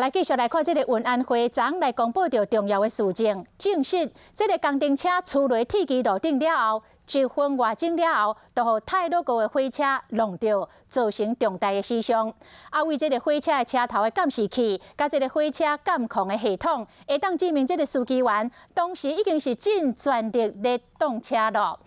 来继续来看这个运安会长来公布着重要的事情，证实这个工程车出来铁基路顶了后，1分外钟了后，就互太鲁阁的火车弄着，造成重大的死伤。为这个火车的车头的监视器，甲这个火车监控的系统，会当证明这个司机员当时已经是尽全力在动车咯。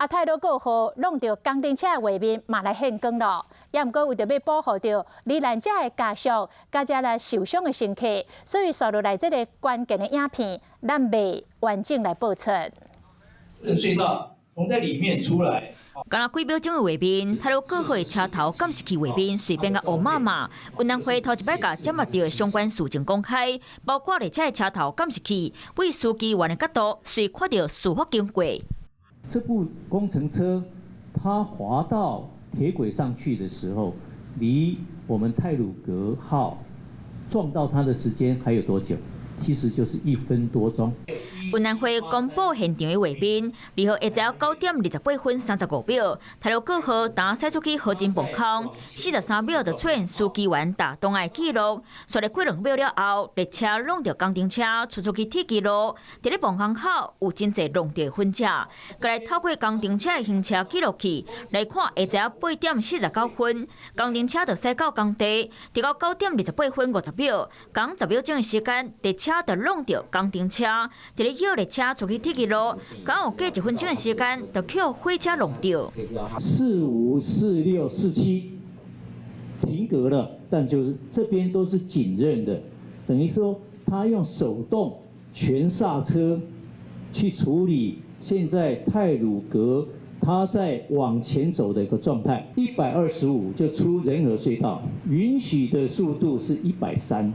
太鲁阁号弄着工程车的画面嘛来现光咯。也毋过为着要保护着罹难者的家属，甲遮来受伤的乘客，所以刷落来这个关键的影片，咱未完整来播出。隧道从在里面出来。敢若几秒钟的画面，太鲁阁号的车头监视器画面随便甲乌麻麻。运安会头一摆甲掌握到的相关事情公开，包括列车的车头监视器，为司机员的角度，随看到事发经过。这部工程车它滑到铁轨上去的时候，离我们太鲁阁号撞到它的时间还有多久？其实就是1分多钟。运安会公布现场的画面，2号下晝9點28分35秒，太魯閣號當駛出去河津磅空，43秒就出現司機員打動的記錄。刷了幾2秒了後，列車弄到工程車出去鐵基路，伫咧磅空口有真濟弄到分者。佮來透過工程車的行車記錄器來看，下晝8點49分，工程車就駛到工地，直到9點28分50秒，講10秒鐘的時間，列車就弄到工程車，伫咧繞列車出去鐵基路，剛有過1分鐘的時間，就去火車弄到。45、46、47停格了，但就是这边都是紧韧的，等于说他用手动全刹车去处理现在太鲁阁它在往前走的一个状态。125就出仁和隧道，允许的速度是130，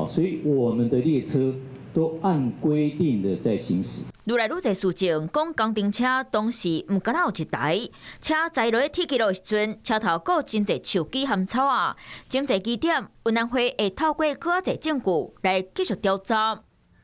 所以我们的列车都按规定的在行驶。愈来愈侪事情讲工程车当时毋敢若有一台，车载落铁基路的时阵，车头阁有真侪树枝和草啊，真侪基点，运安会会透过更较侪证据来继续调查。